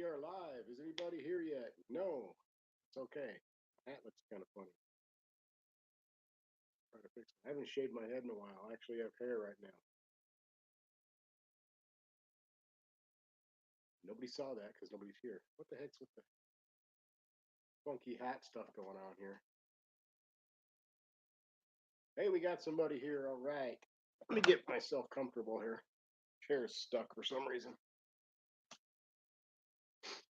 We are live. Is anybody here yet? No. It's okay. That looks kind of funny. Try to fix it. I haven't shaved my head in a while. I actually have hair right now. Nobody saw that because nobody's here. What the heck's with the funky hat stuff going on here? Hey, we got somebody here. All right. Let me get myself comfortable here. Chair's stuck for some reason.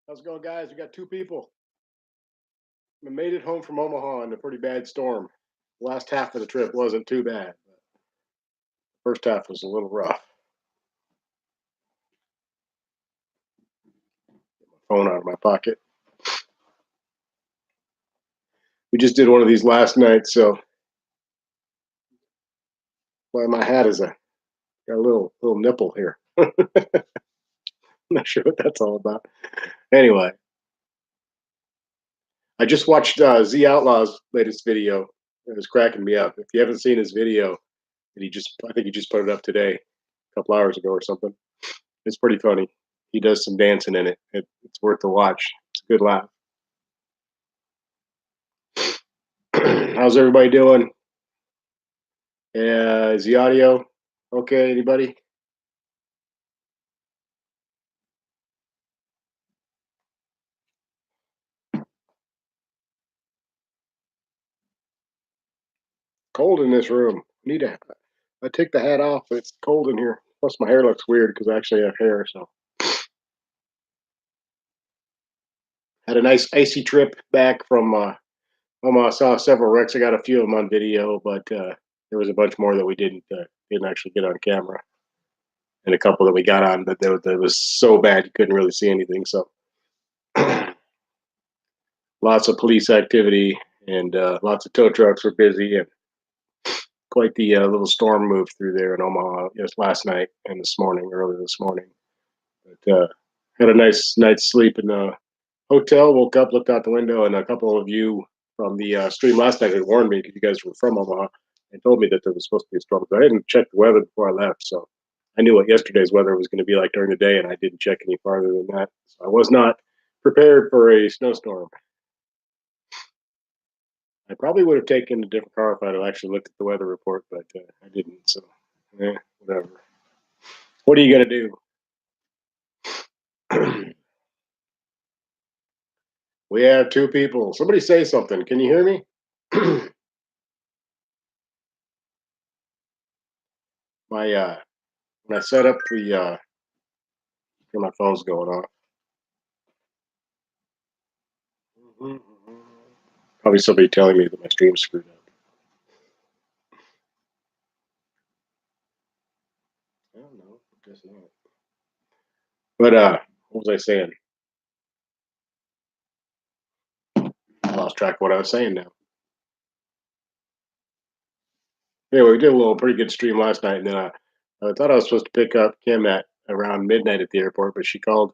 How's it going, guys? We got two people. We made it home from Omaha in a pretty bad storm. The last half of the trip wasn't too bad. But the first half was a little rough. Get my phone out of my pocket. We just did one of these last night, so why my hat is got a little nipple here. I'm not sure what that's all about. Anyway, I just watched Z Outlaw's latest video. It was cracking me up. If you haven't seen his video, I think he just put it up today, a couple hours ago or something. It's pretty funny. He does some dancing in it. It's worth the watch. It's a good laugh. How's everybody doing? Is the audio okay? Anybody? Cold in this room. I take the hat off. It's cold in here. Plus, my hair looks weird because I actually have hair. So, had a nice icy trip back from Omaha. Saw several wrecks. I got a few of them on video, but there was a bunch more that we didn't actually get on camera, and a couple that we got on, but that was so bad you couldn't really see anything. So, lots of police activity and lots of tow trucks were busy, and quite the little storm moved through there in Omaha just last night and early this morning. But had a nice night's sleep in the hotel. Woke up, looked out the window, and a couple of you from the stream last night had warned me because you guys were from Omaha and told me that there was supposed to be a storm. But I didn't check the weather before I left, so I knew what yesterday's weather was going to be like during the day, and I didn't check any farther than that. So I was not prepared for a snowstorm. I probably would have taken a different car if I'd have actually looked at the weather report, but I didn't. So, whatever. What are you gonna do? We have two people. Somebody say something. Can you hear me? My when I set up the my phone's going off. Probably somebody telling me that my stream's screwed up. I don't know. I guess not. But what was I saying? I lost track of what I was saying now. Anyway, we did a little pretty good stream last night, and then I thought I was supposed to pick up Kim at around midnight at the airport, but she called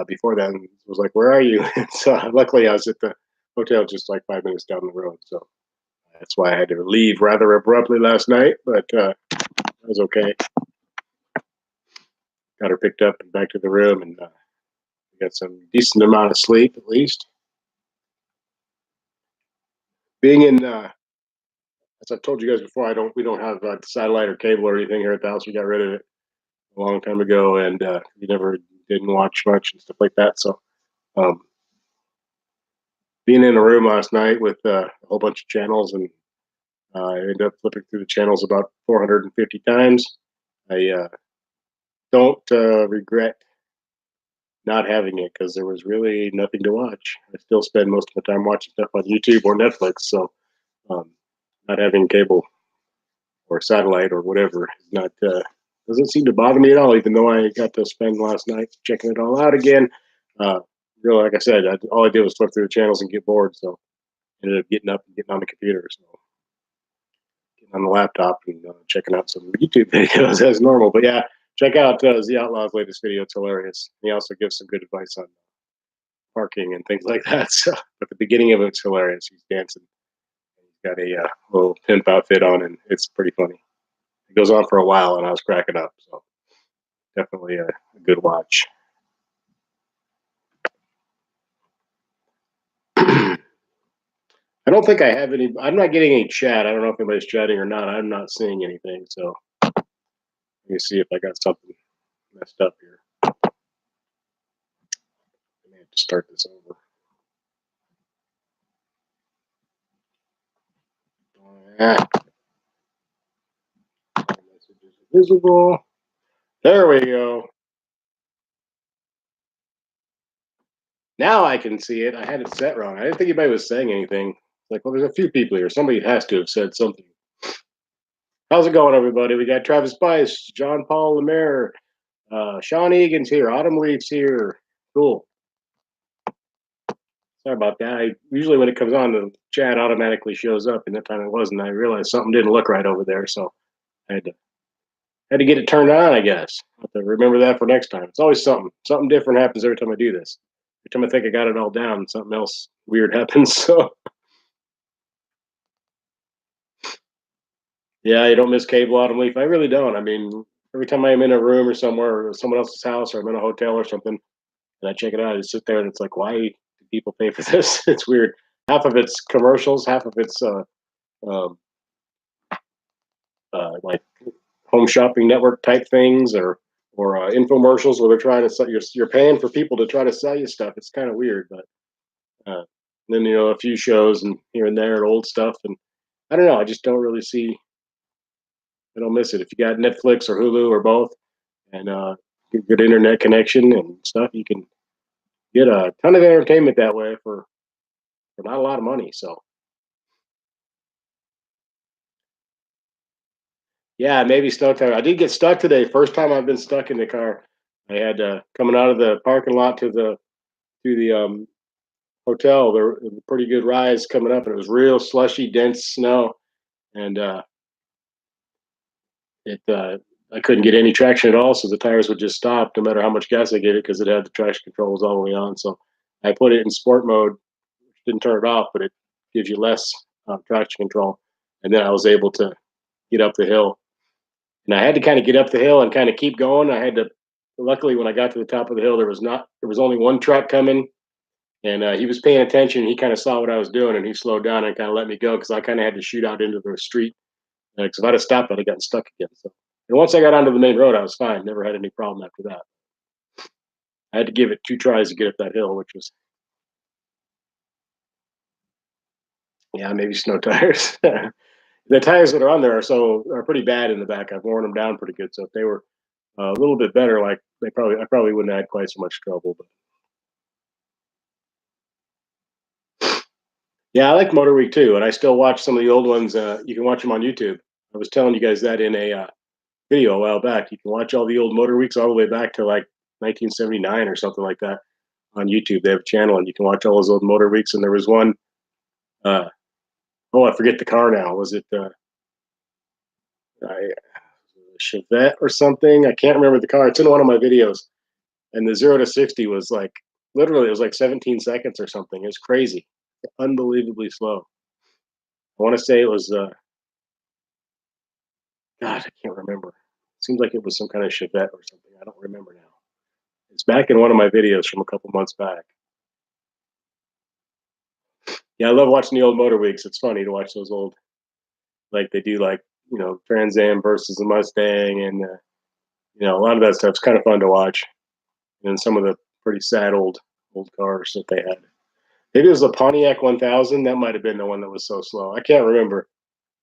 before that and was like, "Where are you?" So luckily, I was at the hotel just like 5 minutes down the road. So that's why I had to leave rather abruptly last night, but it was okay. Got her picked up and back to the room, and we got some decent amount of sleep at least. Being in, as I've told you guys before, we don't have satellite or cable or anything here at the house. We got rid of it a long time ago, and we never didn't watch much and stuff like that. So, being in a room last night with a whole bunch of channels, and I ended up flipping through the channels about 450 times. I don't regret not having it because there was really nothing to watch. I still spend most of the time watching stuff on YouTube or Netflix. So, not having cable or satellite or whatever is not doesn't seem to bother me at all. Even though I got to spend last night checking it all out again. Really, like I said, all I did was flip through the channels and get bored. So, ended up getting up and getting on the computer. So, getting on the laptop and checking out some YouTube videos as normal. But yeah, check out Z Outlaw's latest video. It's hilarious. He also gives some good advice on parking and things like that. So, but the beginning of it's hilarious. He's dancing. He's got a little pimp outfit on, and it's pretty funny. It goes on for a while, and I was cracking up. So, definitely a good watch. I don't think I have any. I'm not getting any chat. I don't know if anybody's chatting or not. I'm not seeing anything. So let me see if I got something messed up here. I may have to start this over. Ah, messages visible. There we go. Now I can see it. I had it set wrong. I didn't think anybody was saying anything. Like, well, there's a few people here. Somebody has to have said something. How's it going, everybody? We got Travis Bice, John Paul Lemaire, Sean Egan's here, Autumn Leaf's here. Cool. Sorry about that. Usually when it comes on, the chat automatically shows up, and that time it wasn't. I realized something didn't look right over there, so I had to get it turned on. I guess I have to remember that for next time. It's always something. Something different happens every time I do this. Every time I think I got it all down, something else weird happens. So yeah, you don't miss cable, Autumn Leaf. I really don't. I mean, every time I'm in a room or somewhere, or someone else's house, or I'm in a hotel or something, and I check it out, I just sit there and it's like, why do people pay for this? It's weird. Half of it's commercials, half of it's um, like home shopping network type things, or infomercials where they're trying to sell. You're paying for people to try to sell you stuff. It's kind of weird, but then a few shows and here and there, and old stuff, and I don't know. I just don't really see. I don't miss it. If you got Netflix or Hulu or both, and good internet connection and stuff, you can get a ton of entertainment that way for not a lot of money. So yeah, maybe stuck there. I did get stuck today. First time I've been stuck in the car. I had coming out of the parking lot to the hotel. There was a pretty good rise coming up, and it was real slushy, dense snow, and it I couldn't get any traction at all. So the tires would just stop no matter how much gas I gave it because it had the traction controls all the way on. So I put it in sport mode, which didn't turn it off, but it gives you less traction control. And then I was able to get up the hill, and I had to kind of get up the hill and kind of keep going. I had to. Luckily, when I got to the top of the hill, there was only one truck coming, and he was paying attention. He kind of saw what I was doing, and he slowed down and kind of let me go because I kind of had to shoot out into the street. Because if I'd have stopped, I'd have gotten stuck again. So, and once I got onto the main road, I was fine. Never had any problem after that. I had to give it 2 tries to get up that hill, which was yeah, maybe snow tires. The tires that are on there are pretty bad in the back. I've worn them down pretty good. So if they were a little bit better, like I probably wouldn't have had quite so much trouble. But yeah, I like Motor Week too, and I still watch some of the old ones. You can watch them on YouTube. I was telling you guys that in a video a while back. You can watch all the old Motor Weeks all the way back to like 1979 or something like that on YouTube. They have a channel, and you can watch all those old Motor Weeks. And there was one. Uh, oh, I forget the car now. Was it I, Chevette or something? I can't remember the car. It's in one of my videos. And the 0 to 60 was like literally it was like 17 seconds or something. It was crazy, unbelievably slow. I want to say it was God, I can't remember. It seems like it was some kind of Chevette or something. I don't remember now. It's back in one of my videos from a couple months back. Yeah, I love watching the old Motor Weeks. It's funny to watch those old, like they do, like Trans Am versus the Mustang, and a lot of that stuff's kind of fun to watch. And some of the pretty sad old cars that they had. Maybe it was a Pontiac 1000. That might have been the one that was so slow. I can't remember.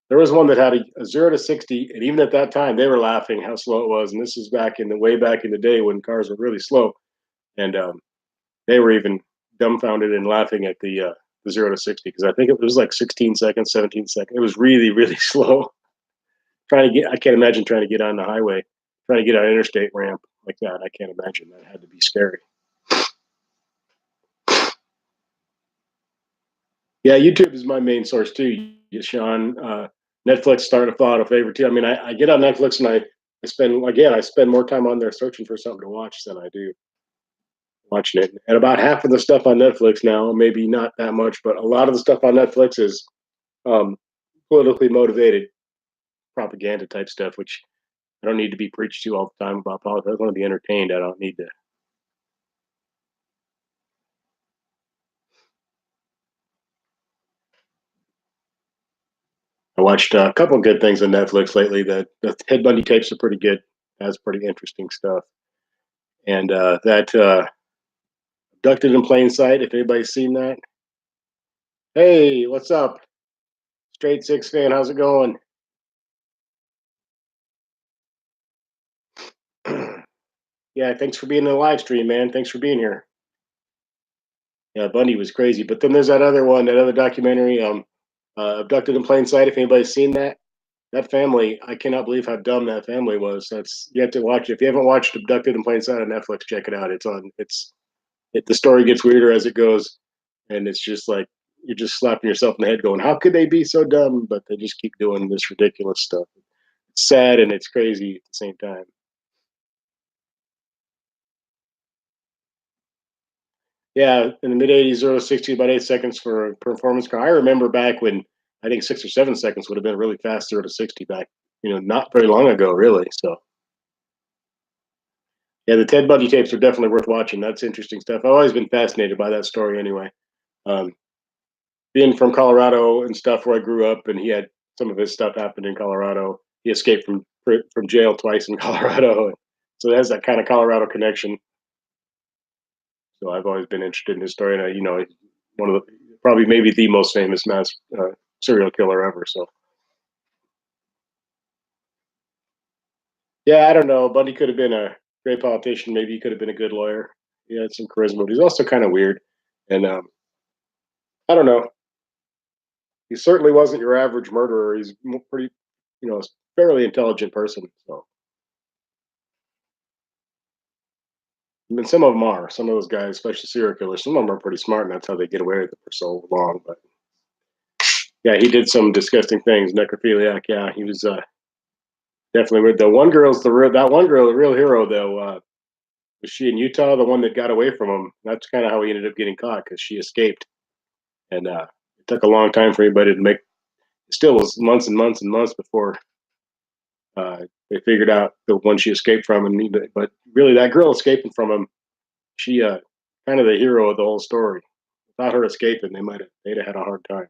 There was one that had a 0 to 60, and even at that time, they were laughing how slow it was. And this is way back in the day when cars were really slow, and they were even dumbfounded and laughing at the 0 to 60 because I think it was like 16 seconds, 17 seconds. It was really really slow. I can't imagine trying to get on the highway, trying to get on an interstate ramp like that. I can't imagine that had to be scary. Yeah, YouTube is my main source too, Sean. Netflix started to fall out of favor too. I mean, I get on Netflix and I spend more time on there searching for something to watch than I do watching it. And about half of the stuff on Netflix now, maybe not that much, but a lot of the stuff on Netflix is um, politically motivated propaganda type stuff, which I don't need to be preached to all the time about politics. I want to be entertained. I don't need to. I watched a couple of good things on Netflix lately. The Ted Bundy tapes are pretty good. Has pretty interesting stuff. And that Abducted in Plain Sight. If anybody's seen that, hey, what's up? Straight Six fan, how's it going? Yeah, thanks for being in the live stream, man. Thanks for being here. Yeah, Bundy was crazy. But then there's that other one, that other documentary, Abducted in Plain Sight. If anybody's seen that, that family, I cannot believe how dumb that family was. That's you have to watch it. If you haven't watched Abducted in Plain Sight on Netflix, check it out. It's on. The story gets weirder as it goes, and it's just like you're just slapping yourself in the head, going, "How could they be so dumb?" But they just keep doing this ridiculous stuff. It's sad and it's crazy at the same time. Yeah, in the mid '80s, early '60s, about 8 seconds for a performance car. I remember back when I think 6 or 7 seconds would have been really fast 0 to 60 back, not very long ago, really. So yeah, the Ted Bundy tapes are definitely worth watching. That's interesting stuff. I've always been fascinated by that story anyway. Um, Being from Colorado and stuff where I grew up, and he had some of his stuff happened in Colorado. He escaped from jail twice in Colorado, so it has that kind of Colorado connection. So I've always been interested in his story, and one of the probably maybe the most famous mass serial killer ever. So yeah, I don't know. Bundy could have been a great politician. Maybe he could have been a good lawyer. He had some charisma, but he's also kind of weird. And I don't know. He certainly wasn't your average murderer. He's pretty, a fairly intelligent person. So I mean, some of them are. Some of those guys, especially serial killers, some of them are pretty smart, and that's how they get away with it for so long. But yeah, he did some disgusting things. Necrophiliac. Yeah, he was definitely weird. The one girl's that one girl, the real hero though. Was she in Utah, the one that got away from him? That's kind of how he ended up getting caught because she escaped, and it took a long time for anybody to make. It still was months and months and months before they figured out the one she escaped from. But really, that girl escaping from him, she kind of the hero of the whole story. Without her escaping, they'd have had a hard time.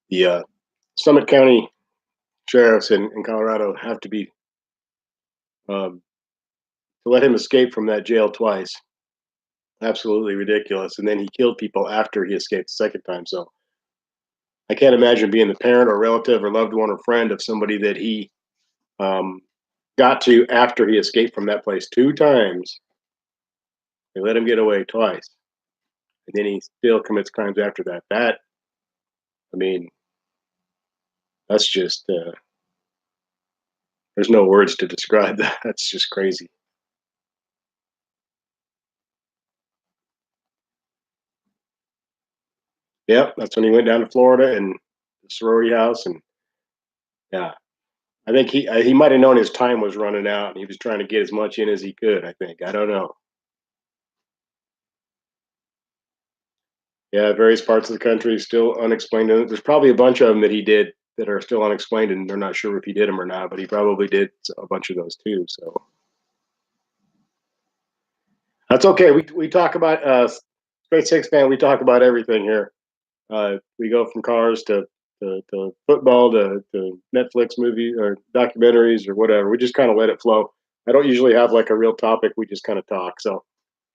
The Summit County sheriffs in Colorado have to be to let him escape from that jail twice. Absolutely ridiculous. And then he killed people after he escaped the second time. So I can't imagine being the parent or relative or loved one or friend of somebody that he um, got to after he escaped from that place 2 times. They let him get away twice, and then he still commits crimes after that. I mean, that's just there's no words to describe that. That's just crazy. Yep, that's when he went down to Florida and the sorority house, and yeah, I think he might have known his time was running out, and he was trying to get as much in as he could. I think I don't know. Yeah, various parts of the country still unexplained. There's probably a bunch of them that he did that are still unexplained, and they're not sure if he did them or not. But he probably did a bunch of those too. So that's okay. We talk about Straight Six fan. We talk about everything here. We go from cars to football to Netflix movies or documentaries or whatever. We just kind of let it flow. I don't usually have like a real topic. We just kind of talk. So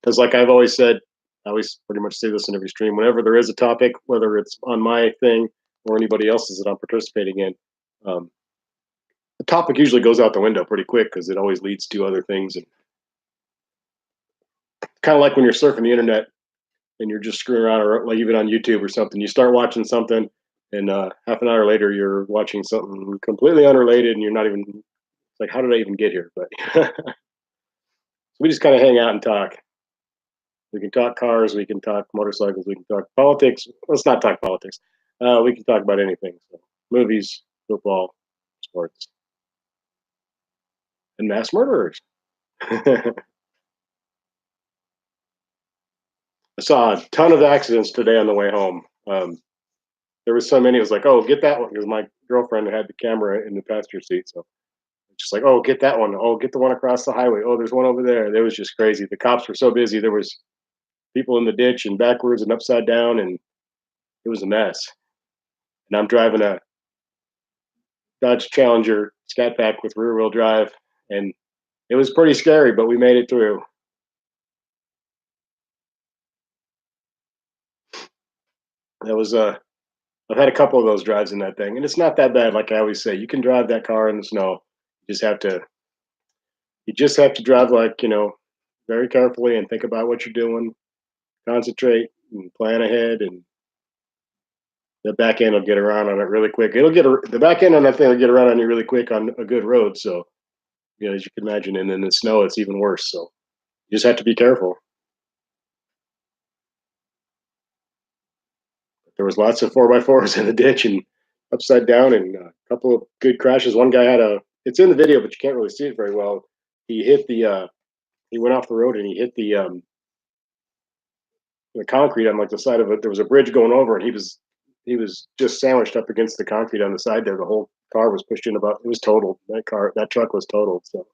because like I've always said, I always pretty much say this in every stream. Whenever there is a topic, whether it's on my thing or anybody else's that I'm participating in, um, the topic usually goes out the window pretty quick because it always leads to other things. And kind of like when you're surfing the internet and you're just screwing around, or like even on YouTube or something, you start watching something, and half an hour later you're watching something completely unrelated, and you're not even like, how did I even get here? But we just kind of hang out and talk. We can talk cars, we can talk motorcycles, we can talk politics. Let's not talk politics. We can talk about anything. So, movies, football, sports, and mass murderers. I saw a ton of accidents today on the way home. There was so many. It was like, oh, get that one because my girlfriend had the camera in the passenger seat. So Just like, oh, get that one. Oh, get the one across the highway. Oh, there's one over there. It was just crazy. The cops were so busy. There was people in the ditch and backwards and upside down, and it was a mess. And I'm driving a Dodge Challenger Scat Pack with rear wheel drive, and it was pretty scary, but we made it through. That was I've had a couple of those drives in that thing, and it's not that bad. Like I always say, you can drive that car in the snow. You just have to drive like very carefully and think about what you're doing, concentrate and plan ahead, and the back end will get around on it really quick. The back end on that thing will get around on you really quick on a good road. So as you can imagine, and in the snow, it's even worse. So you just have to be careful. There was lots of 4x4s in the ditch and upside down, and a couple of good crashes. One guy had a. It's in the video, but you can't really see it very well. He hit the. He went off the road and he hit the concrete on like the side of it. There was a bridge going over, and he was just sandwiched up against the concrete on the side there. The whole car was pushed in about. It was totaled. That truck was totaled. So.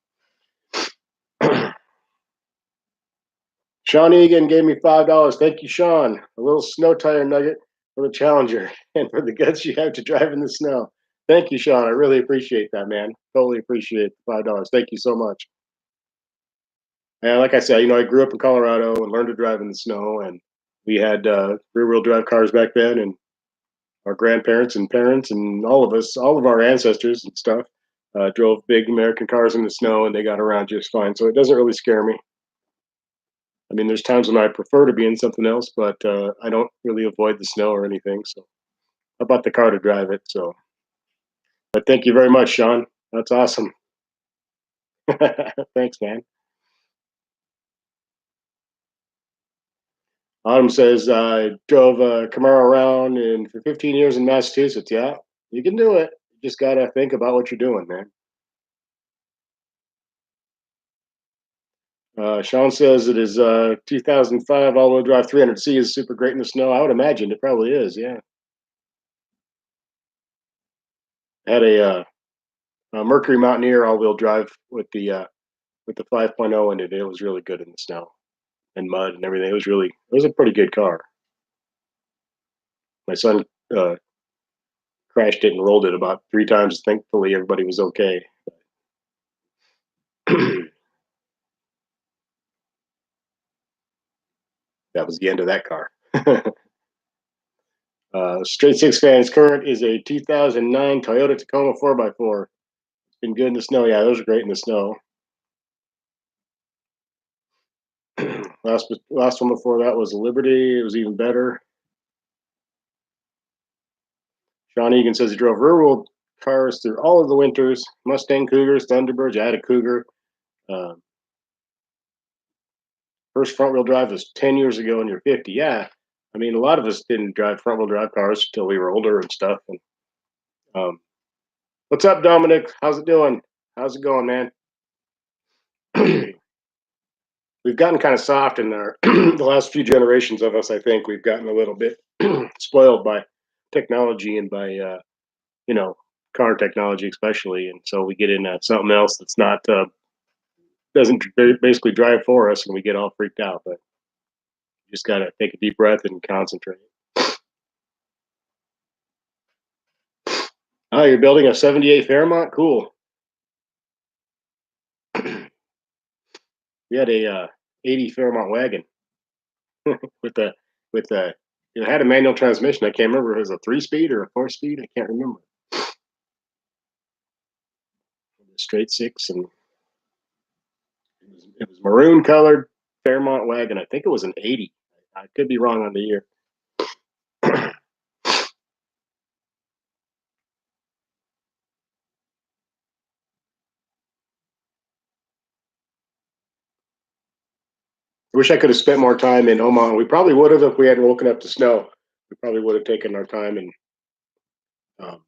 Sean Egan gave me $5. Thank you, Sean. A little snow tire nugget for the Challenger and for the guts you have to drive in the snow. Thank you, Sean. I really appreciate that, man. Totally appreciate the $5. Thank you so much. And like I said, I grew up in Colorado and learned to drive in the snow, and we had rear-wheel drive cars back then, and our grandparents and parents and all of us, all of our ancestors and stuff, drove big American cars in the snow, and they got around just fine. So it doesn't really scare me. I mean, there's times when I prefer to be in something else, but I don't really avoid the snow or anything. So I bought the car to drive it. So, but thank you very much, Sean. That's awesome. Thanks, man. Autumn says I drove a Camaro around for 15 years in Massachusetts. Yeah, you can do it. You just gotta think about what you're doing, man. Sean says it is 2005 all-wheel drive 300C is super great in the snow. I would imagine it probably is. Yeah, I had a Mercury Mountaineer all-wheel drive with the 5.0 in it. It was really good in the snow and mud and everything. It was a pretty good car. My son uh, crashed it and rolled it about 3 times. Thankfully, everybody was okay. That was the end of that car. Straight Six Fans current is a 2009 Toyota Tacoma 4x4. It's been good in the snow. Yeah, those are great in the snow. Last one before that was a Liberty. It was even better. Sean Egan says he drove rear-wheel cars through all of the winters. Mustang Cougars, Thunderbirds. I had a Cougar. Uh, First front-wheel drive was 10 years ago, and you're 50. Yeah, I mean, a lot of us didn't drive front-wheel drive cars until we were older and stuff. And um, what's up, Dominic? How's it doing? How's it going, man? We've gotten kind of soft in our the last few generations of us. I think we've gotten a little bit spoiled by technology and by you know car technology, especially, and so we get in something else that's not doesn't basically drive for us, and we get all freaked out. But you just got to take a deep breath and concentrate. Oh, you're building a '78 Fairmont? Cool. We had a '80 Fairmont wagon with the with the it had a manual transmission. I can't remember if it was a 3-speed or a 4-speed. I can't remember. Straight six, and it was maroon colored Fairmont wagon. I think it was an '80. I could be wrong on the year. I wish I could have spent more time in Omaha. We probably would have if we hadn't woken up to snow. We probably would have taken our time and um,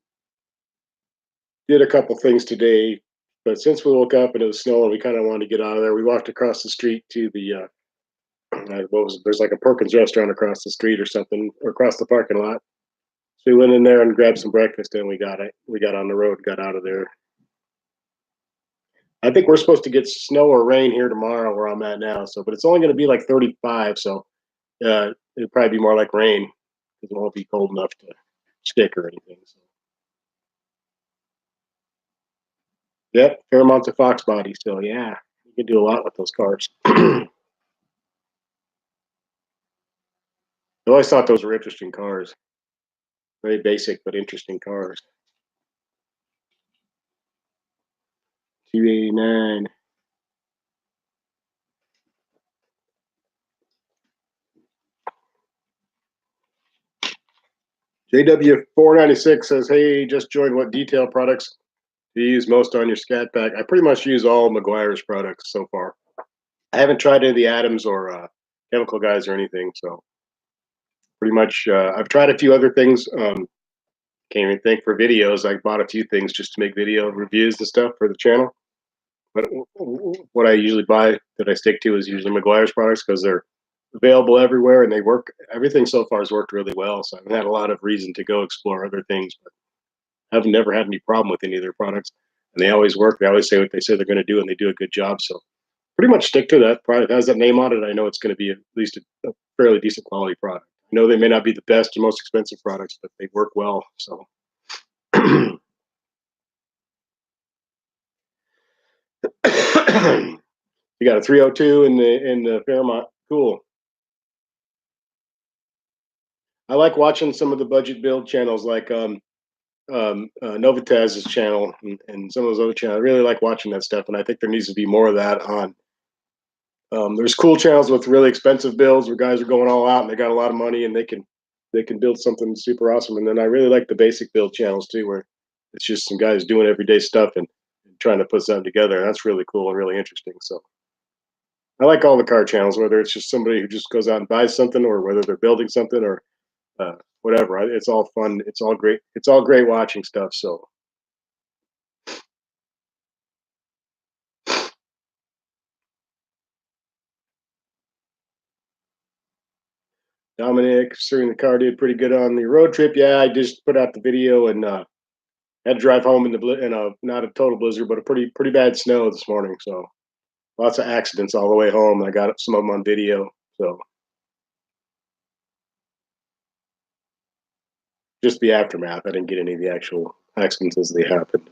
did a couple things today. But since we woke up and it was snowing, we kind of wanted to get out of there. We walked across the street to there's like a Perkins restaurant across the street or something, or across the parking lot. So we went in there and grabbed some breakfast, and we got on the road, got out of there. I think we're supposed to get snow or rain here tomorrow where I'm at now. So, but it's only going to be like 35. So it'll probably be more like rain because it won't be cold enough to stick or anything. So, yep, fair amounts of Fox body still. Yeah, you can do a lot with those cars. I always thought those were interesting cars. Very basic but interesting cars. 289. JW496 says, "Hey, just joined. What detail products do you use most on your Scat Pack?" I pretty much use all Meguiar's products so far. I haven't tried any of the Adams or Chemical Guys or anything. So pretty much, I've tried a few other things. Can't even think for videos. I bought a few things just to make video reviews and stuff for the channel. But what I usually buy that I stick to is usually Meguiar's products because they're available everywhere and they work. Everything so far has worked really well. So I've had a lot of reason to go explore other things, but I've never had any problem with any of their products. And they always work. They always say what they say they're going to do, and they do a good job. So pretty much stick to that. Product has that name on it. I know it's going to be at least a fairly decent quality product. I know they may not be the best and most expensive products, but they work well. So you got a 302 in the Fairmont. Cool. I like watching some of the budget build channels like Novitaz's channel and some of those other channels. I really like watching that stuff, and I think there needs to be more of that on. There's cool channels with really expensive builds where guys are going all out and they got a lot of money and they can build something super awesome. And then I really like the basic build channels too, where it's just some guys doing everyday stuff and trying to put something together. And that's really cool and really interesting. So I like all the car channels, whether it's just somebody who just goes out and buys something or whether they're building something or whatever. It's all fun. It's all great. It's all great watching stuff. So Dominic, considering the car did pretty good on the road trip. Yeah, I just put out the video and had to drive home in a not a total blizzard, but a pretty bad snow this morning. So lots of accidents all the way home. I got some of them on video. So just the aftermath. I didn't get any of the actual accidents as they happened.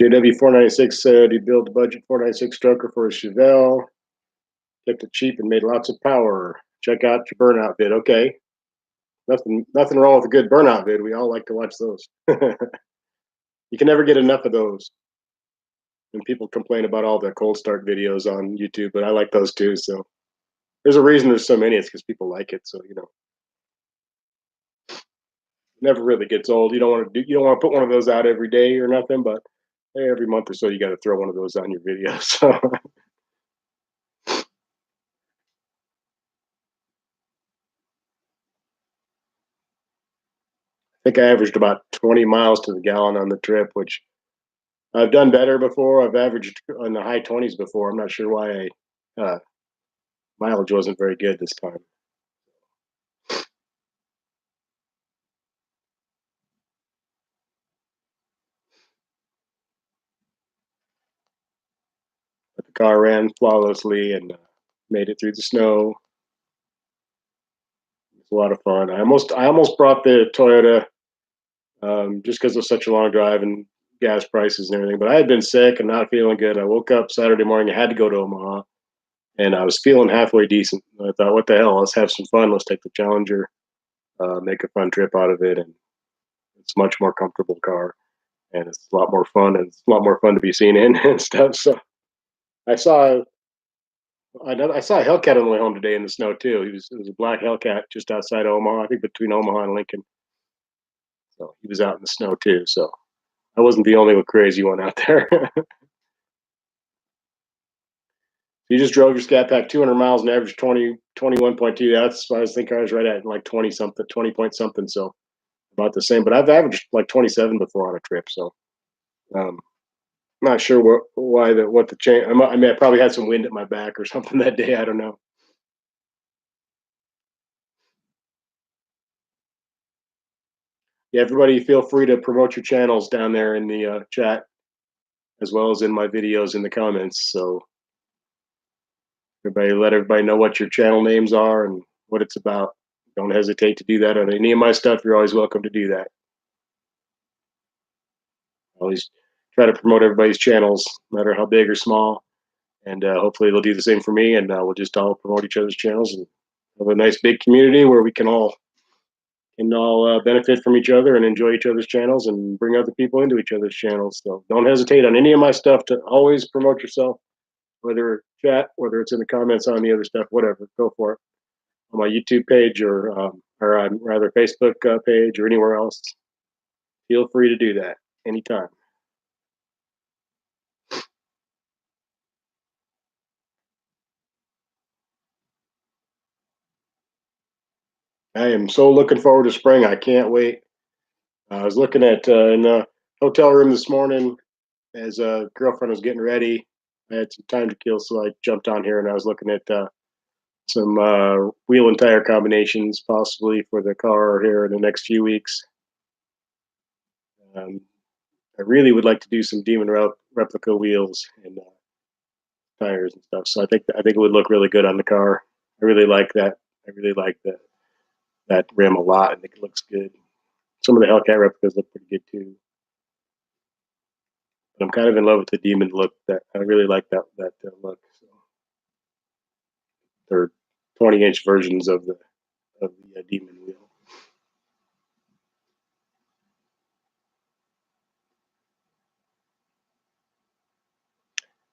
JW496 said he built a budget 496 stroker for a Chevelle, kept it cheap and made lots of power. Check out your burnout vid. Okay, nothing wrong with a good burnout vid. We all like to watch those. You can never get enough of those. And people complain about all the cold start videos on YouTube, but I like those too. So there's a reason there's so many. It's because people like it. So it never really gets old. You don't want to put one of those out every day or nothing, but hey, every month or so you got to throw one of those on your video. So I think I averaged about 20 miles to the gallon on the trip, which I've done better before. I've averaged in the high 20s before. I'm not sure why mileage wasn't very good this time. But the car ran flawlessly and made it through the snow. It's a lot of fun. I almost brought the Toyota just because it was such a long drive and gas prices and everything. But I had been sick and not feeling good. I woke up Saturday morning. I had to go to Omaha, and I was feeling halfway decent. I thought, what the hell? Let's have some fun. Let's take the Challenger, make a fun trip out of it, and it's a much more comfortable car, and it's a lot more fun, and it's a lot more fun to be seen in and stuff. So I saw. I saw a Hellcat on the way home today in the snow too. It was a black Hellcat just outside Omaha, I think between Omaha and Lincoln. So he was out in the snow too. So I wasn't the only crazy one out there. You just drove your Scat Pack 200 miles and averaged 21.2. That's I was thinking I was right at like 20 something, 20 point something. So about the same. But I've averaged like 27 before on a trip. So um, not sure what the change. I mean, I probably had some wind at my back or something that day. I don't know. Yeah, everybody feel free to promote your channels down there in the chat, as well as in my videos in the comments. So everybody, let everybody know what your channel names are and what it's about. Don't hesitate to do that on any of my stuff. You're always welcome to do that. I always try to promote everybody's channels, no matter how big or small. And hopefully they'll do the same for me, and we'll just all promote each other's channels and have a nice big community where we can all benefit from each other and enjoy each other's channels and bring other people into each other's channels. So don't hesitate on any of my stuff to always promote yourself, whether chat, whether it's in the comments on the other stuff, whatever. Go for it on my YouTube page or on rather Facebook page or anywhere else. Feel free to do that anytime. I am so looking forward to spring. I can't wait. I was looking at in the hotel room this morning as a girlfriend was getting ready. I had some time to kill, so I jumped on here and I was looking at some wheel and tire combinations possibly for the car here in the next few weeks. Um, I really would like to do some Demon replica wheels and tires and stuff. So I think it would look really good on the car. I really like that. I really like that rim a lot. I think it looks good. Some of the Hellcat replicas look pretty good too. But I'm kind of in love with the Demon look. That I really like that look. So they're 20-inch versions of the Demon wheel.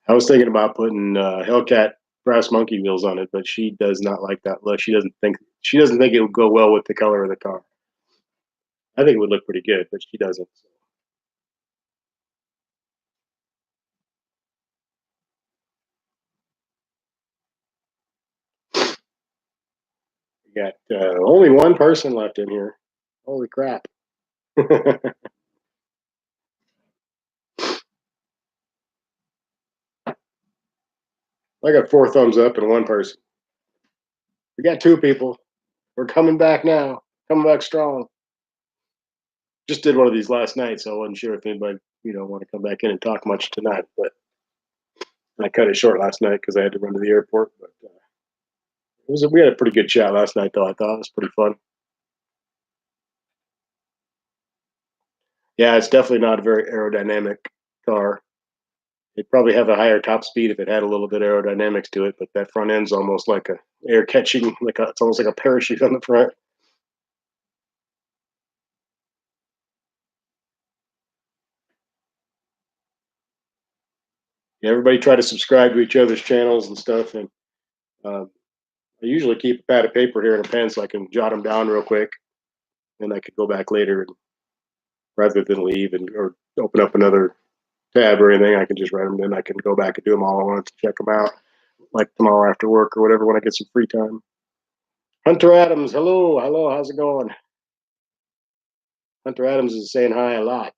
I was thinking about putting Hellcat brass monkey wheels on it, but she does not like that look. She doesn't think it would go well with the color of the car. I think it would look pretty good, but she doesn't. So. We got only one person left in here. Holy crap! I got 4 thumbs up and one person. We got 2 people. We're coming back now. Coming back strong. Just did one of these last night, so I wasn't sure if anybody want to come back in and talk much tonight. But I cut it short last night because I had to run to the airport. But we had a pretty good chat last night, though. I thought it was pretty fun. Yeah, it's definitely not a very aerodynamic car. It'd probably have a higher top speed if it had a little bit of aerodynamics to it, but that front end's almost like a air catching, it's almost like a parachute on the front. Yeah, everybody try to subscribe to each other's channels and stuff, and uh, I usually keep a pad of paper here and a pen so I can jot them down real quick, and I could go back later and rather than leave or open up another tab or anything, I can just write them. Then I can go back and do them all at once, check them out, like tomorrow after work or whatever when I get some free time. Hunter Adams, hello, how's it going? Hunter Adams is saying hi a lot.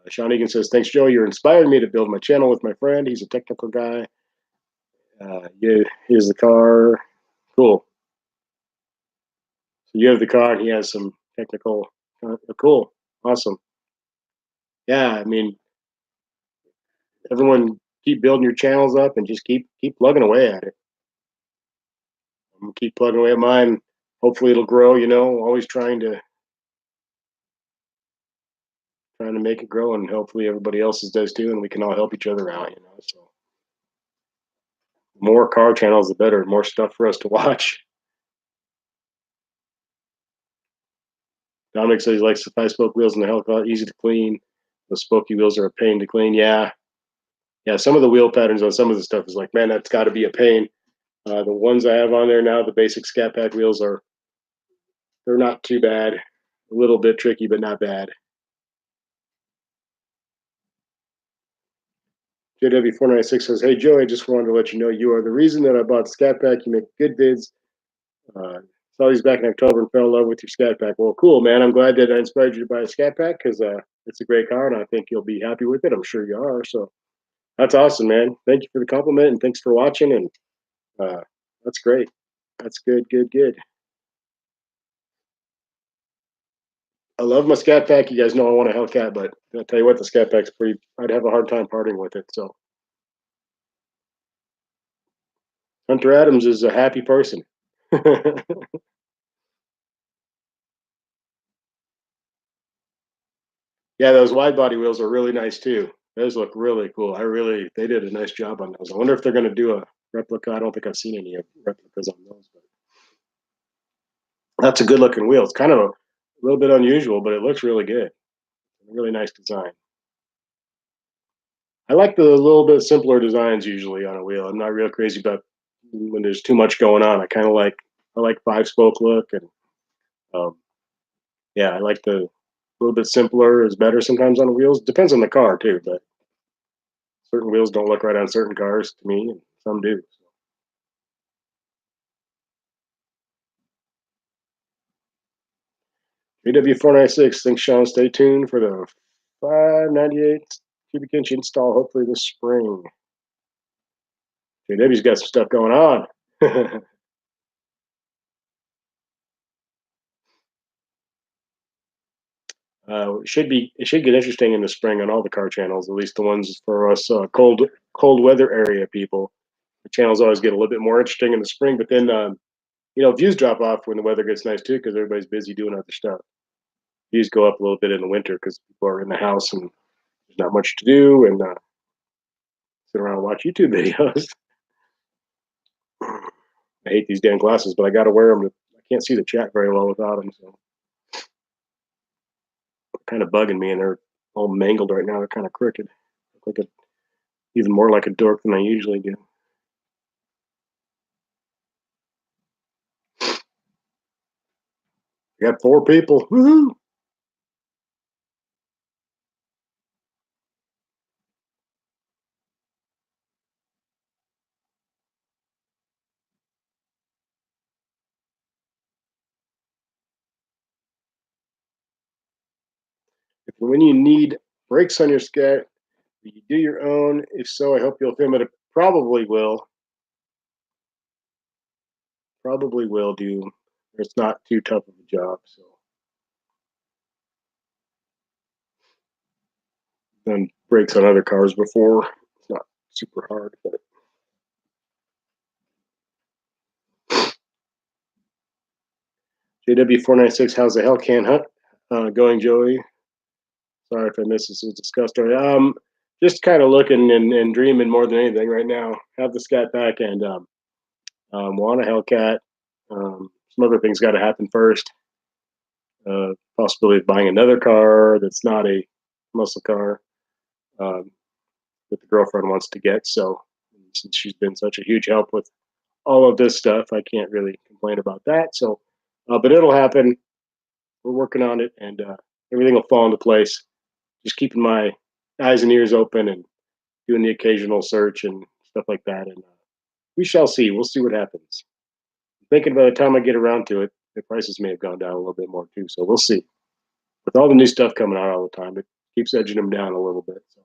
Sean Egan says, "Thanks, Joe. You're inspiring me to build my channel with my friend. He's a technical guy. Yeah, here's the car. Cool. So you have the car, and he has some technical. Cool, awesome. Yeah, I mean, everyone keep building your channels up and just keep plugging away at it. I'm gonna keep plugging away at mine. Hopefully, it'll grow. Always trying to make it grow, and hopefully everybody else's does too, and we can all help each other out. So the more car channels, the better. More stuff for us to watch." Dominic says he likes the 5-spoke wheels in the Hellcat, easy to clean. The spokey wheels are a pain to clean. Yeah, yeah. Some of the wheel patterns on some of the stuff is like, man, that's got to be a pain. The ones I have on there now, the basic Scat Pack wheels they're not too bad. A little bit tricky, but not bad. JW496 says, "Hey Joe, I just wanted to let you know you are the reason that I bought Scat Pack. You make good vids. Saw these back in October and fell in love with your Scat Pack." Well, cool, man. I'm glad that I inspired you to buy a Scat Pack because it's a great car and I think you'll be happy with it. I'm sure you are. So That's awesome, man. Thank you for the compliment and thanks for watching. And uh, that's great. That's good, good, good. I love my Scat Pack. You guys know I want a Hellcat, but I'll tell you what, the Scat Pack's pretty. I'd have a hard time parting with it. So Hunter Adams is a happy person. Yeah, those wide body wheels are really nice too. Those look really cool. They did a nice job on those. I wonder if they're going to do a replica. I don't think I've seen any replicas on those, but that's a good looking wheel. It's kind of a little bit unusual, but it looks really good. Really nice design. I like the little bit simpler designs usually on a wheel. I'm not real crazy about when there's too much going on. I like 5 spoke look and um, yeah, I like the little bit simpler is better sometimes on wheels. Depends on the car too, but certain wheels don't look right on certain cars to me, and some do. BW496. Thanks, Sean. Stay tuned for the 598 cubic inch install, hopefully this spring. JW's got some stuff going on. It should get interesting in the spring on all the car channels, at least the ones for us cold weather area people. The channels always get a little bit more interesting in the spring, but then views drop off when the weather gets nice too because everybody's busy doing other stuff. Views go up a little bit in the winter because people are in the house and there's not much to do and sit around and watch YouTube videos. I hate these damn glasses, but I got to wear them. I can't see the chat very well without them, so kind of bugging me. And they're all mangled right now. They're kind of crooked. Look like even more like a dork than I usually do. We got 4 people. Woohoo! If when you need brakes on your Scat, do you do your own? If so, I hope you'll film it. Probably will. Probably will do. It's not too tough of a job. So done brakes on other cars before. It's not super hard, but JW496, how's the Hellcat hunt going, Joey? Sorry if I missed this. It was discussed already. Just kind of looking and dreaming more than anything right now. Have the Scat back and want a Hellcat. Some other things got to happen first. Possibility of buying another car that's not a muscle car um, that the girlfriend wants to get. So since she's been such a huge help with all of this stuff, I can't really complain about that. So, but it'll happen. We're working on it, and everything will fall into place. Just keeping my eyes and ears open and doing the occasional search and stuff like that. And we shall see. We'll see what happens. I'm thinking by the time I get around to it, the prices may have gone down a little bit more too. So we'll see. With all the new stuff coming out all the time, it keeps edging them down a little bit. So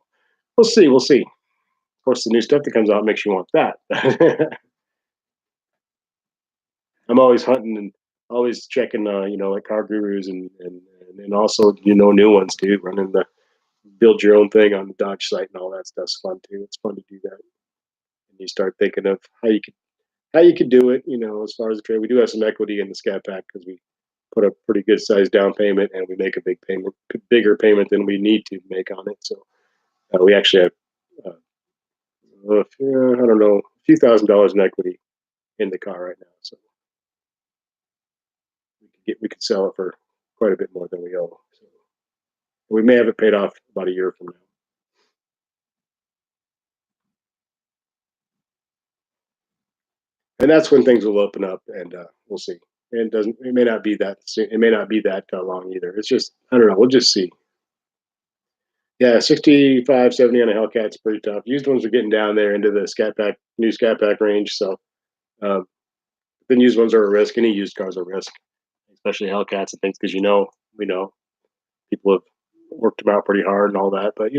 we'll see. We'll see. Of course, the new stuff that comes out makes you want that. I'm always hunting and always checking, like car gurus and also new ones too. Running the build your own thing on the Dodge site and all that stuff's fun too. It's fun to do that. And you start thinking of how you could do it. As far as the trade, we do have some equity in the Scat Pack because we put a pretty good sized down payment and we make a bigger payment than we need to make on it. So we actually have, I don't know, a few $1,000s in equity in the car right now. So we could sell it for quite a bit more than we owe. So we may have it paid off about a year from now. And that's when things will open up, and we'll see. And it may not be that soon. It may not be that long either. It's just I don't know. We'll just see. Yeah, 65, 70 on a Hellcat's pretty tough. Used ones are getting down there into the new Scat Pack range. So um, then used ones are a risk. Any used cars are a risk, especially Hellcats and things, because we know people have worked them out pretty hard and all that. But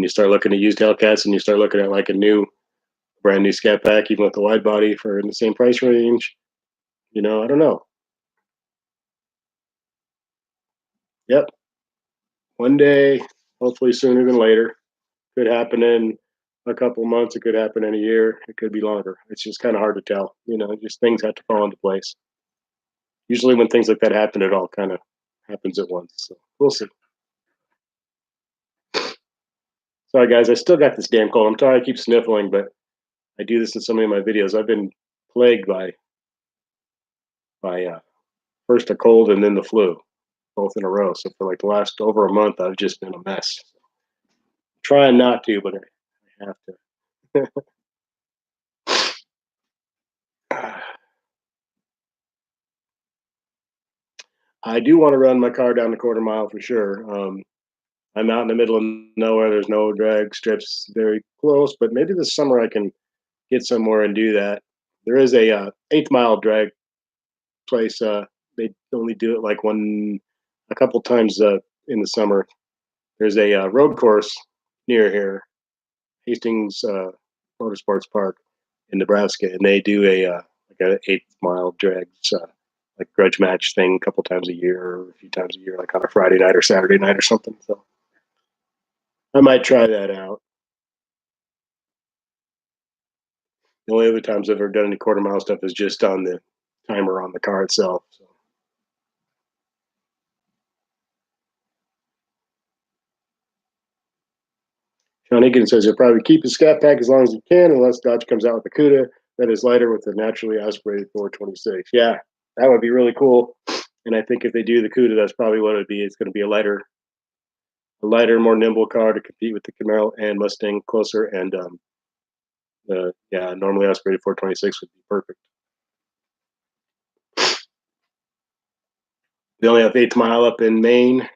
when you start looking at used Hellcats and you start looking at like a brand new Scat Pack, even with the wide body for in the same price range, I don't know. Yep, one day, hopefully sooner than later. Could happen in a couple months. It could happen in a year. It could be longer. It's just kind of hard to tell. Just things have to fall into place. Usually, when things like that happen, it all kind of happens at once. So we'll see. Sorry, guys. I still got this damn cold. I'm sorry I keep sniffling, but I do this in so many of my videos. I've been plagued by first a cold and then the flu, both in a row. So for like the last over a month, I've just been a mess. Trying not to, but I have to. I do want to run my car down the quarter mile for sure. I'm out in the middle of nowhere. There's no drag strips very close, but maybe this summer I can get somewhere and do that. There is a 8th mile drag place. They only do it like a couple times in the summer. There's a road course near here, Hastings Motorsports Park in Nebraska, and they do like an 8th mile drag, like grudge match thing a couple times a year or a few times a year, like on a Friday night or Saturday night or something. So I might try that out. The only other times I've ever done any quarter mile stuff is just on the timer on the car itself. So. Sean Higgins says you'll probably keep the Scat Pack as long as you can, unless Dodge comes out with the CUDA that is lighter with a naturally aspirated 426. Yeah, that would be really cool. And I think if they do the CUDA, that's probably what it would be. It's going to be a lighter, more nimble car to compete with the Camaro and Mustang closer. And normally aspirated 426 would be perfect. They only have 8th mile up in Maine.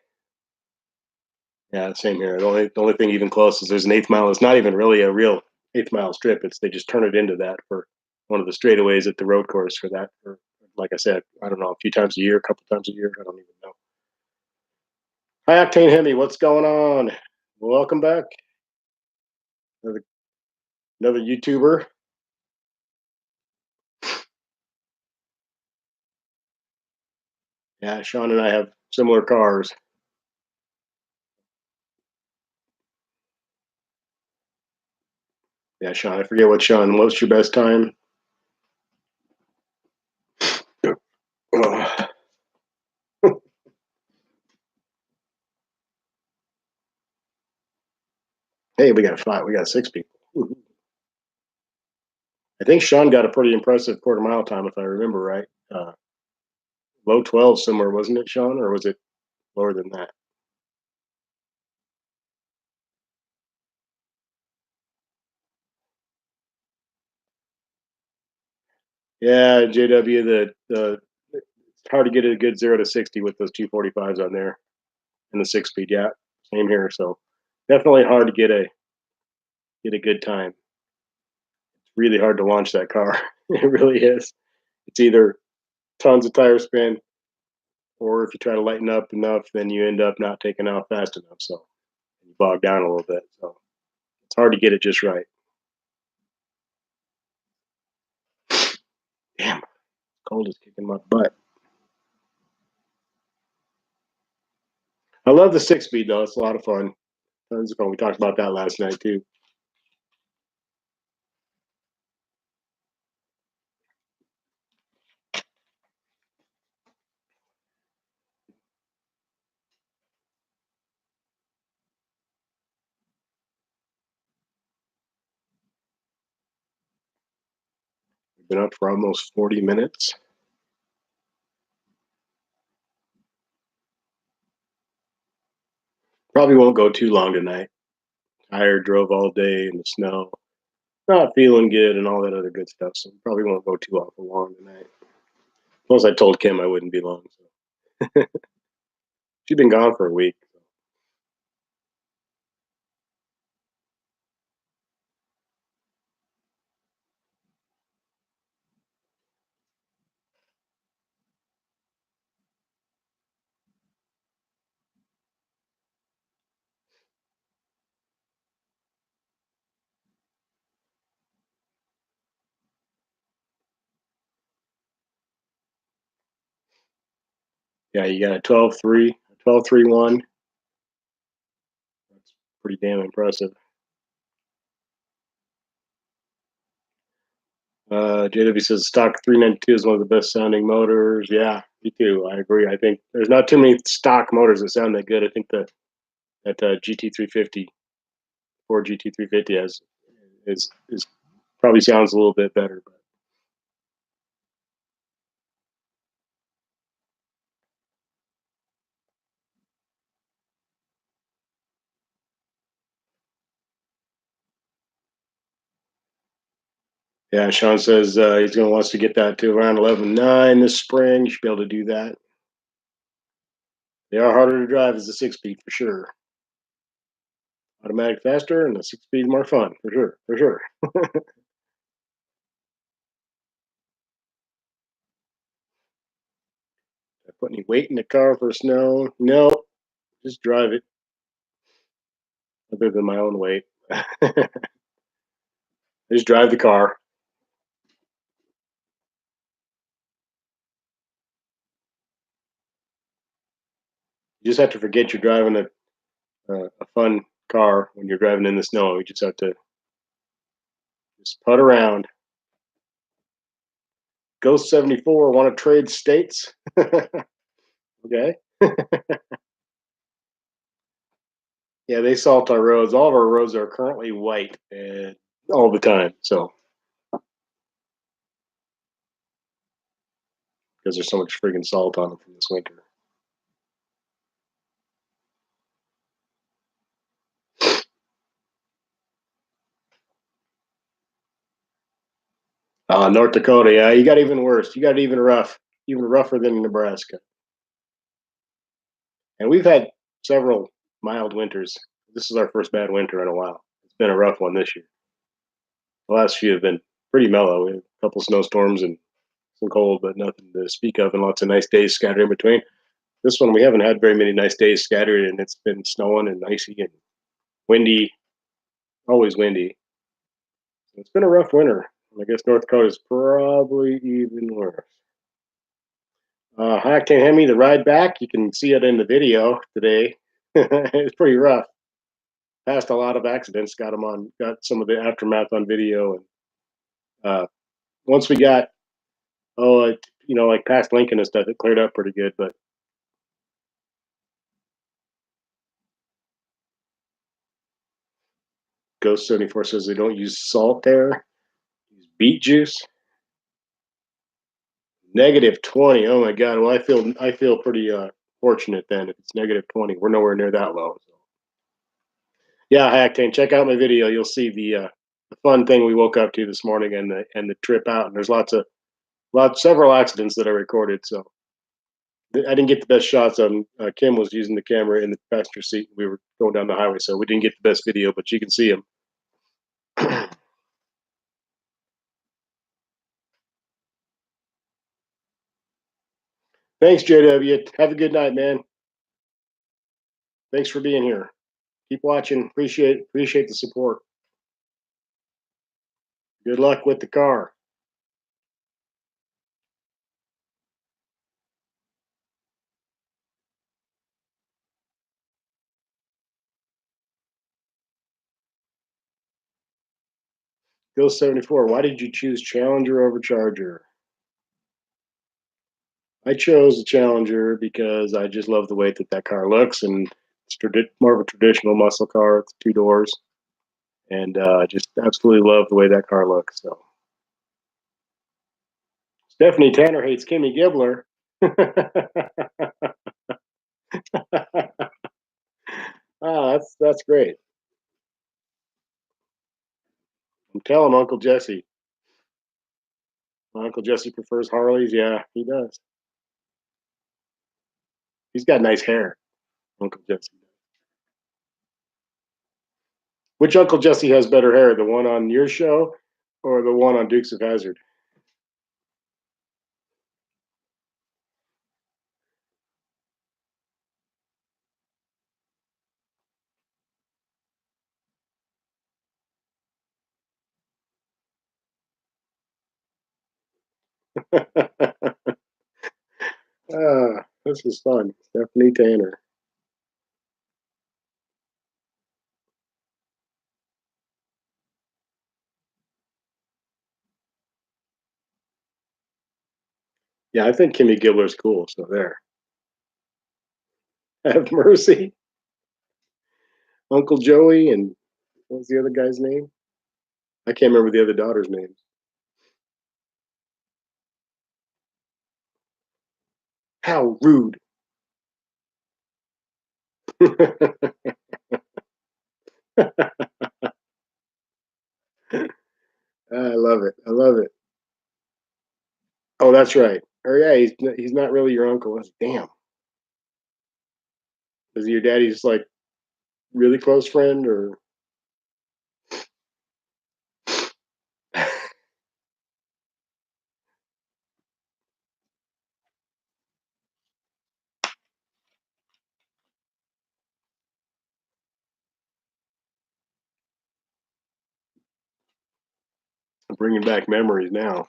Yeah, same here. The only thing even close is there's an 8th mile. It's not even really a real 8th mile strip. They just turn it into that for one of the straightaways at the road course for that. For like I said, I don't know, a few times a year, a couple times a year. I don't even know. Hi, Octane Hemi, what's going on? Welcome back. Another YouTuber. Yeah, Sean and I have similar cars. Yeah, Sean, I forget what's your best time? Hey, we got 5. We got 6 people. I think Sean got a pretty impressive quarter mile time, if I remember right. Low 12 somewhere, wasn't it, Sean? Or was it lower than that? Yeah, JW, it's hard to get a good 0 to 60 with those 245s on there and the 6 speed. Yeah, same here. So definitely hard to get a good time. It's really hard to launch that car. It really is. It's either tons of tire spin, or if you try to lighten up enough, then you end up not taking off fast enough. So you bog down a little bit. So it's hard to get it just right. Damn, cold is kicking my butt. I love the 6 speed though. It's a lot of fun. Tons of fun. We talked about that last night too. We've been up for almost 40 minutes. Probably won't go too long tonight. Tired, drove all day in the snow, not feeling good, and all that other good stuff. So probably won't go too awful long tonight. Plus, I told Kim I wouldn't be long. So she's been gone for a week. Yeah, you got a 12.3, 12.31. That's pretty damn impressive. JW says stock 392 is one of the best sounding motors. Yeah, me too. I agree. I think there's not too many stock motors that sound that good. I think that GT350, Ford GT350 has is probably sounds a little bit better. But yeah, Sean says he's going to wants to get that to around 11.9 this spring. You should be able to do that. They are harder to drive as a 6-speed for sure. Automatic faster and the 6-speed more fun for sure. For sure. I put any weight in the car for snow? No, just drive it. Other than my own weight, just drive the car. You just have to forget you're driving a fun car when you're driving in the snow. You just have to just putt around. Ghost 74 want to trade states? Okay. Yeah, they salt our roads. All of our roads are currently white and all the time. So because there's so much friggin' salt on them from this winter. North Dakota, yeah, you got even worse. You got even rough, even rougher than Nebraska. And we've had several mild winters. This is our first bad winter in a while. It's been a rough one this year. The last few have been pretty mellow. We had a couple snowstorms and some cold, but nothing to speak of, and lots of nice days scattered in between. This one, we haven't had very many nice days scattered, and it's been snowing and icy and windy, always windy. So it's been a rough winter. I guess North Dakota is probably even worse. Hi, Octane Hemi, the ride back, you can see it in the video today. It's pretty rough. Passed a lot of accidents, got some of the aftermath on video. And once we got, like past Lincoln and stuff, it cleared up pretty good. But Ghost 74 says they don't use salt there, use beet juice. -20. Oh my God. Well, I feel pretty fortunate then. If it's -20, we're nowhere near that low. So. Yeah, Hacktain, check out my video. You'll see the fun thing we woke up to this morning and the trip out. And there's several accidents that I recorded. So I didn't get the best shots on. Kim was using the camera in the passenger seat. We were going down the highway, so we didn't get the best video, but you can see him. Thanks, JW. Have a good night, man. Thanks for being here. Keep watching. Appreciate the support. Good luck with the car. Ghost 74. Why did you choose Challenger over Charger? I chose the Challenger because I just love the way that car looks, and it's more of a traditional muscle car. It's 2 doors, and just absolutely love the way that car looks. So Stephanie Tanner hates Kimmy Gibbler. Oh, that's great. Tell him Uncle Jesse. Uncle Jesse prefers Harleys. Yeah, he does. He's got nice hair. Uncle Jesse. Which Uncle Jesse has better hair, the one on your show or the one on Dukes of Hazzard? this is fun. Stephanie Tanner. Yeah, I think Kimmy Gibbler's cool. So there. Have mercy, Uncle Joey, and what was the other guy's name? I can't remember the other daughter's name. How rude! I love it. I love it. Oh, that's right. Or yeah, he's not really your uncle. Damn. Is he your daddy's like really close friend or? I'm bringing back memories now.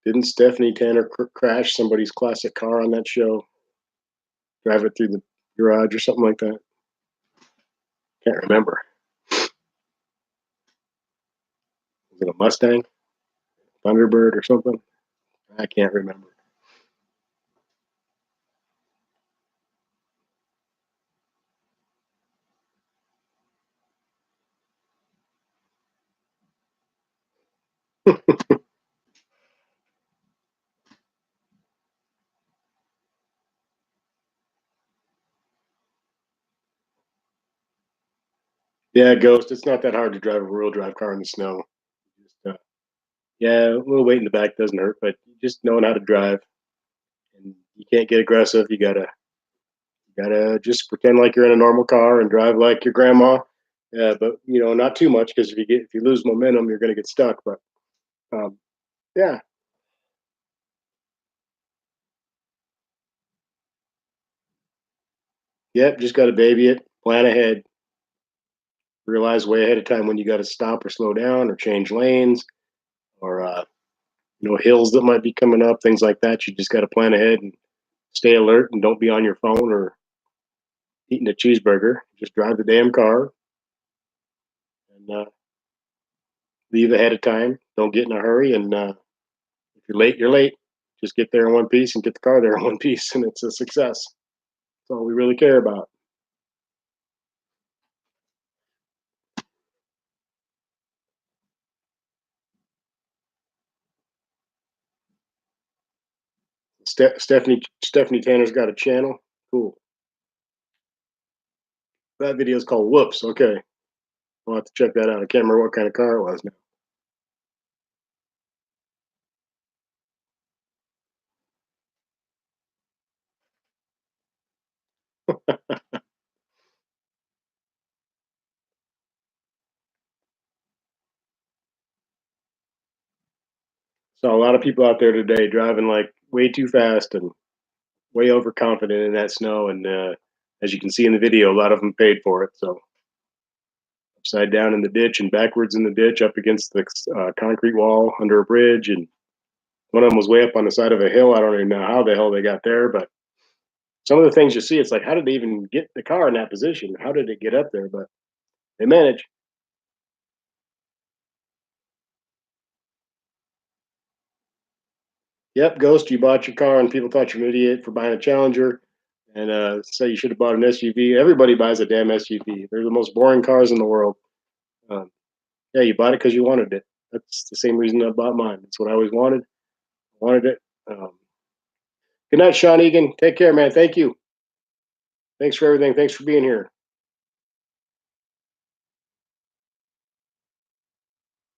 Didn't Stephanie Tanner crash somebody's classic car on that show? Drive it through the garage or something like that? Can't remember. Was it a Mustang, Thunderbird, or something? I can't remember. Yeah, Ghost. It's not that hard to drive a rear-wheel drive car in the snow. Just, yeah, a little weight in the back doesn't hurt, but just knowing how to drive, and you can't get aggressive. You gotta just pretend like you're in a normal car and drive like your grandma. But not too much because if you lose momentum, you're gonna get stuck. But um, yeah, yep, just gotta baby it, plan ahead, realize way ahead of time when you got to stop or slow down or change lanes or hills that might be coming up, things like that. You just got to plan ahead and stay alert and don't be on your phone or eating a cheeseburger. Just drive the damn car and leave ahead of time. Don't get in a hurry. And if you're late, you're late. Just get there in one piece and get the car there in one piece, and it's a success. That's all we really care about. Stephanie Tanner's got a channel. Cool. That video is called Whoops. Okay, I'll have to check that out. I can't remember what kind of car it was now. So a lot of people out there today driving like way too fast and way overconfident in that snow. And as you can see in the video, a lot of them paid for it. So upside down in the ditch and backwards in the ditch, up against the concrete wall under a bridge, and one of them was way up on the side of a hill. I don't even know how the hell they got there, but some of the things you see, it's like, how did they even get the car in that position? How did it get up there? But they managed. Yep, Ghost, you bought your car and people thought you're an idiot for buying a Challenger and say you should have bought an SUV. Everybody buys a damn SUV. They're the most boring cars in the world. Um, yeah, you bought it because you wanted it. That's the same reason I bought mine. It's what I always wanted. I wanted it. Good night, Sean Egan. Take care, man. Thank you. Thanks for everything. Thanks for being here.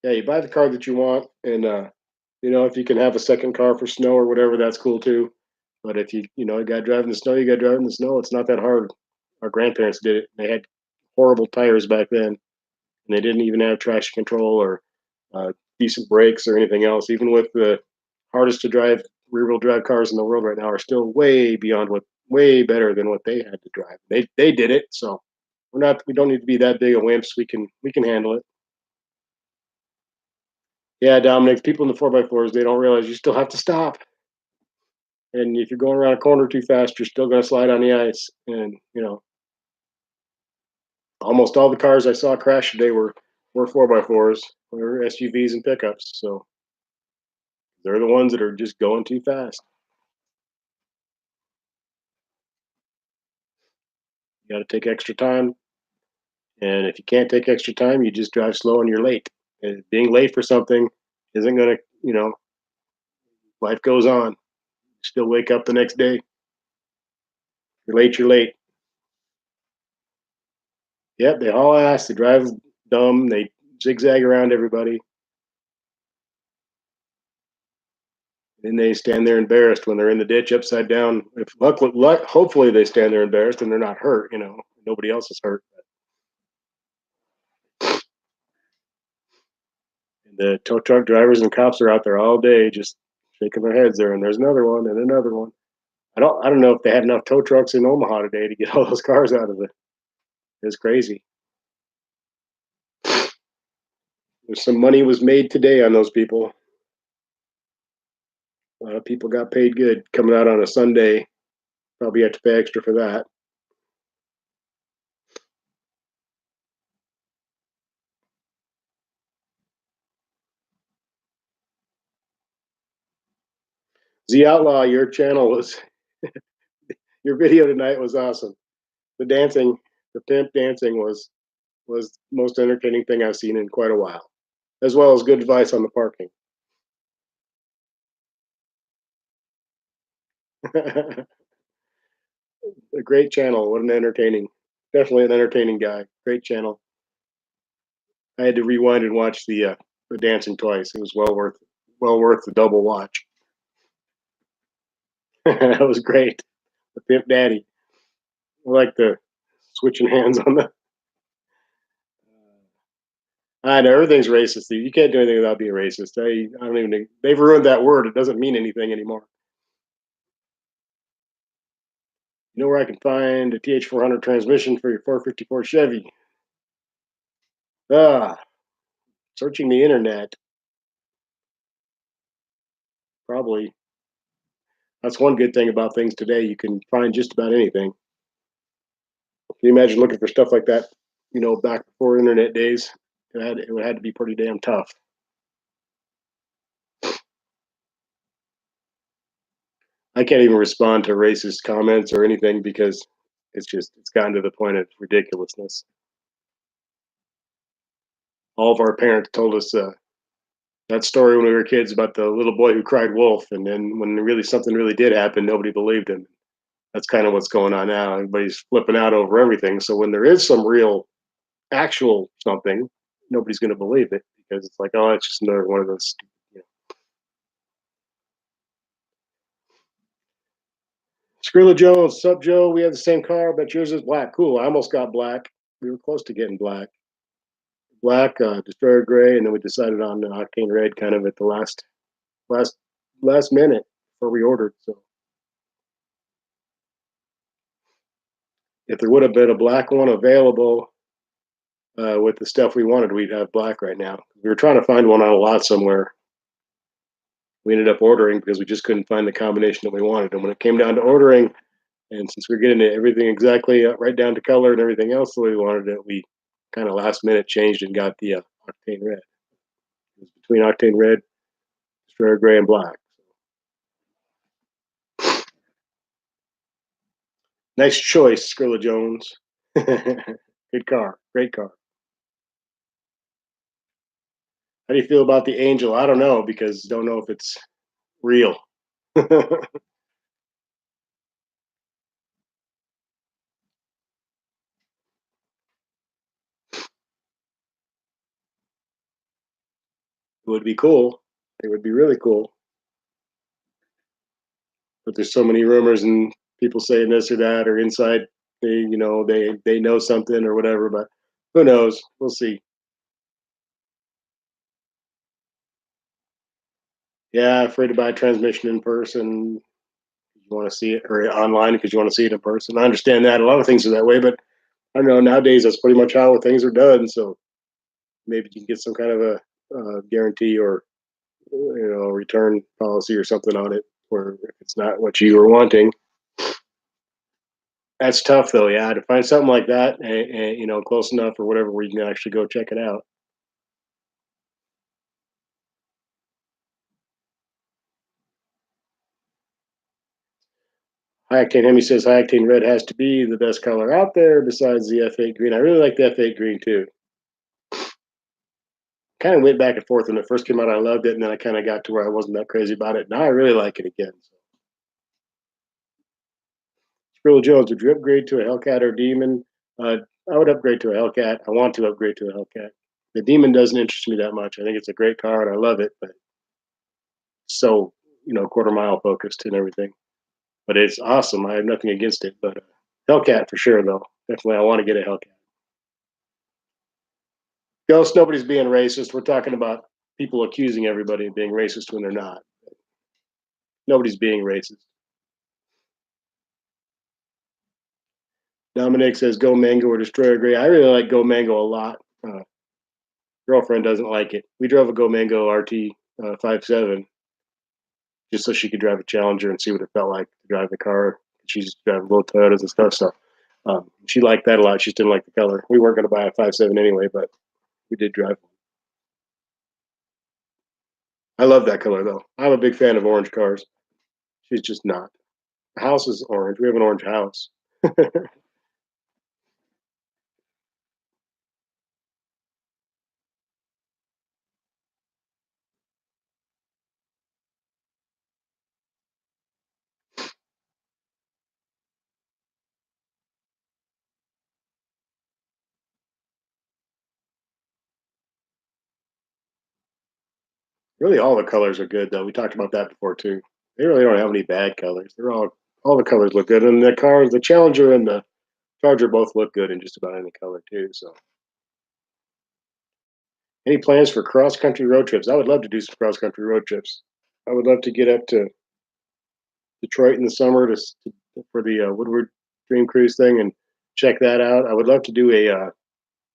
Yeah, you buy the car that you want, and if you can have a second car for snow or whatever, that's cool too. But if you got to drive in the snow, you got to drive in the snow. It's not that hard. Our grandparents did it. They had horrible tires back then, and they didn't even have traction control or decent brakes or anything else. Even with the hardest to drive rear-wheel drive cars in the world right now, are still way beyond way better than what they had to drive. They did it, so We don't need to be that big of wimps. We can handle it. Yeah, Dominic, people in the 4x4s, they don't realize you still have to stop. And if you're going around a corner too fast, you're still going to slide on the ice. And, almost all the cars I saw crash today were 4x4s, or SUVs and pickups. So they're the ones that are just going too fast. You got to take extra time. And if you can't take extra time, you just drive slow and you're late. And being late for something isn't going to, life goes on. You still wake up the next day. You're late, you're late. Yep, they haul ass. They drive dumb. They zigzag around everybody. And they stand there embarrassed when they're in the ditch upside down. If hopefully they stand there embarrassed and they're not hurt. Nobody else is hurt. And the tow truck drivers and cops are out there all day just shaking their heads there. And there's another one and another one. I don't know if they had enough tow trucks in Omaha today to get all those cars out of it. It's crazy. There's some money was made today on those people. A lot of people got paid good coming out on a Sunday. Probably have to pay extra for that. Z Outlaw, your channel was your video tonight was awesome. The dancing, the pimp dancing was the most entertaining thing I've seen in quite a while, as well as good advice on the parking. A great channel. What an entertaining, definitely an entertaining guy. Great channel. I had to rewind and watch the dancing twice. It was well worth the double watch. That was great. The Pimp Daddy. I like the switching hands on the. I know everything's racist. You can't do anything without being racist. I don't even think they've ruined that word. It doesn't mean anything anymore. You know where I can find a TH400 transmission for your 454 Chevy? Ah, searching the internet. Probably. That's one good thing about things today. You can find just about anything. Can you imagine looking for stuff like that? Back before internet days, it would have to be pretty damn tough. I can't even respond to racist comments or anything because it's gotten to the point of ridiculousness. All of our parents told us that story when we were kids about the little boy who cried wolf, and then when really something really did happen, nobody believed him. That's kind of what's going on now. Everybody's flipping out over everything. So when there is some real, actual something, nobody's going to believe it because it's like, oh, it's just another one of those. Skrilla Jones, sup Joe? We have the same car, but yours is black. Cool. I almost got black. We were close to getting black. Black, Destroyer Gray, and then we decided on Octane Red kind of at the last last minute before we ordered. So if there would have been a black one available with the stuff we wanted, we'd have black right now. We were trying to find one on a lot somewhere. We ended up ordering because we just couldn't find the combination that we wanted. And when it came down to ordering, and since we're getting everything exactly right down to color and everything else the way we wanted it, we kind of last minute changed and got the Octane Red. It was between Octane Red, Destroyer Gray, and black. Nice choice, Skrilla Jones. Good car. Great car. How do you feel about the Angel? I don't know because don't know if it's real. It would be cool. It would be really cool. But there's so many rumors and people saying this or that or inside they know something or whatever, but who knows? We'll see. Yeah, afraid to buy a transmission in person. You want to see it or online because you want to see it in person. I understand that a lot of things are that way, but I don't know. Nowadays, that's pretty much how things are done. So maybe you can get some kind of a guarantee or return policy or something on it, or if it's not what you were wanting. That's tough though. Yeah, to find something like that, and close enough or whatever, where you can actually go check it out. High Octane Hemi says High Octane Red has to be the best color out there besides the F8 Green. I really like the F8 Green too. Kind of went back and forth when it first came out. I loved it, and then I kind of got to where I wasn't that crazy about it. Now I really like it again. Squirrel Jones, would you upgrade to a Hellcat or Demon? I would upgrade to a Hellcat. I want to upgrade to a Hellcat. The Demon doesn't interest me that much. I think it's a great car and I love it, but so quarter mile focused and everything. But it's awesome. I have nothing against it, but Hellcat for sure though. Definitely, I want to get a Hellcat. Ghost, nobody's being racist. We're talking about people accusing everybody of being racist when they're not. Nobody's being racist. Dominic says Go Mango or Destroyer Gray. I really like Go Mango a lot. Girlfriend doesn't like it. We drove a Go Mango RT 57 just so she could drive a Challenger and see what it felt like to drive the car. She's driving little Toyotas and stuff. So she liked that a lot. She just didn't like the color. We weren't going to buy a 57 anyway, but we did drive one. I love that color though. I'm a big fan of orange cars. She's just not. The house is orange. We have an orange house. Really, all the colors are good though. We talked about that before too. They really don't have any bad colors. They're all the colors look good, and the cars, the Challenger and the Charger, both look good in just about any color too. So, any plans for cross country road trips? I would love to do some cross country road trips. I would love to get up to Detroit in the summer for the Woodward Dream Cruise thing and check that out. I would love to do a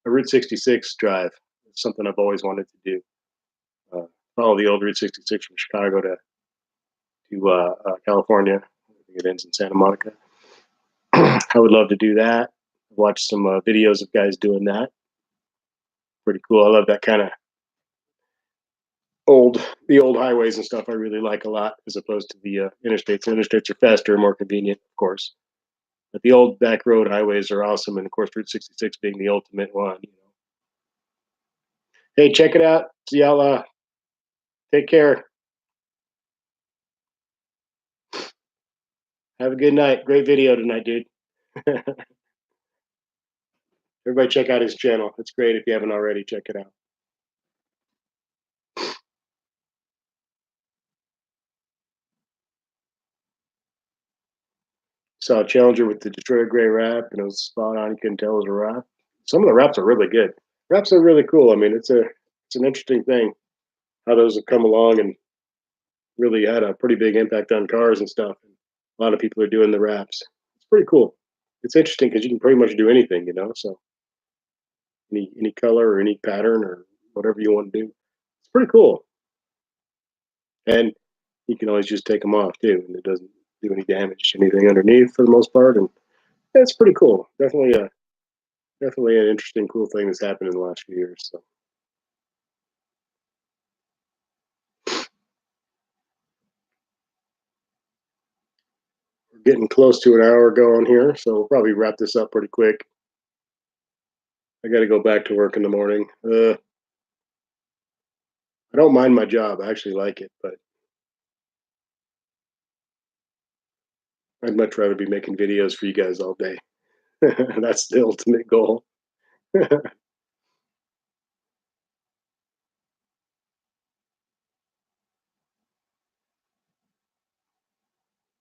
Route 66 drive. It's something I've always wanted to do. Follow the old Route 66 from Chicago to California. I think it ends in Santa Monica. I would love to do that. Watch some videos of guys doing that. Pretty cool. I love that kind of the old highways and stuff. I really like a lot as opposed to the interstates. The interstates are faster and more convenient, of course. But the old back road highways are awesome, and of course, Route 66 being the ultimate one. Hey, check it out. See y'all. Take care. Have a good night. Great video tonight, dude. Everybody, check out his channel. It's great. If you haven't already, check it out. Saw a Challenger with the Destroyer Gray wrap, and it was spot on. You couldn't tell it was a wrap. Some of the wraps are really good. Wraps are really cool. I mean, it's an interesting thing how those have come along and really had a pretty big impact on cars and stuff. And a lot of people are doing the wraps. It's pretty cool. It's interesting because you can pretty much do anything. So any color or any pattern or whatever you want to do. It's pretty cool. And you can always just take them off too, and it doesn't do any damage to anything underneath for the most part. And it's pretty cool. Definitely an interesting, cool thing that's happened in the last few years. So. We're getting close to an hour going here, so we'll probably wrap this up pretty quick. I got to go back to work in the morning. I don't mind my job. I actually like it, but I'd much rather be making videos for you guys all day. That's the ultimate goal.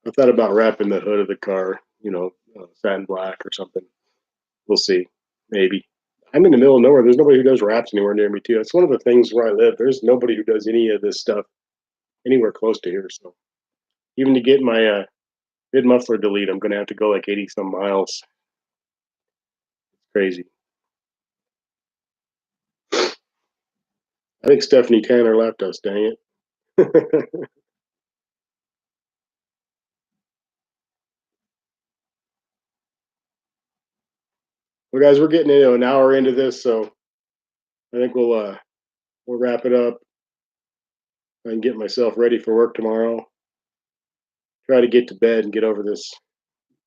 I thought about wrapping the hood of the car, satin black or something. We'll see. Maybe. I'm in the middle of nowhere. There's nobody who does wraps anywhere near me, too. It's one of the things where I live. There's nobody who does any of this stuff anywhere close to here. So even to get my mid muffler delete, I'm going to have to go like 80 some miles. It's Crazy. I think Stephanie Tanner left us, dang it. Well, guys, we're getting an hour into this, so I think we'll wrap it up. I can get myself ready for work tomorrow. Try to get to bed and get over this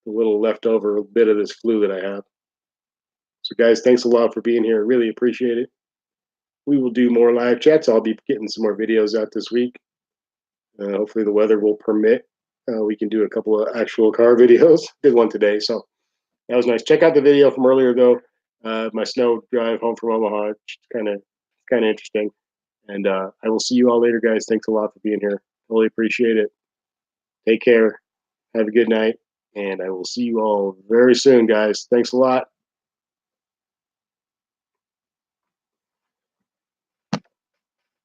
the little leftover bit of this flu that I have. So, guys, thanks a lot for being here. I really appreciate it. We will do more live chats. I'll be getting some more videos out this week. Hopefully, the weather will permit. We can do a couple of actual car videos. Did one today, so that was nice. Check out the video from earlier, though. My snow drive home from Omaha. It's kind of interesting. And I will see you all later, guys. Thanks a lot for being here. Really appreciate it. Take care. Have a good night. And I will see you all very soon, guys. Thanks a lot.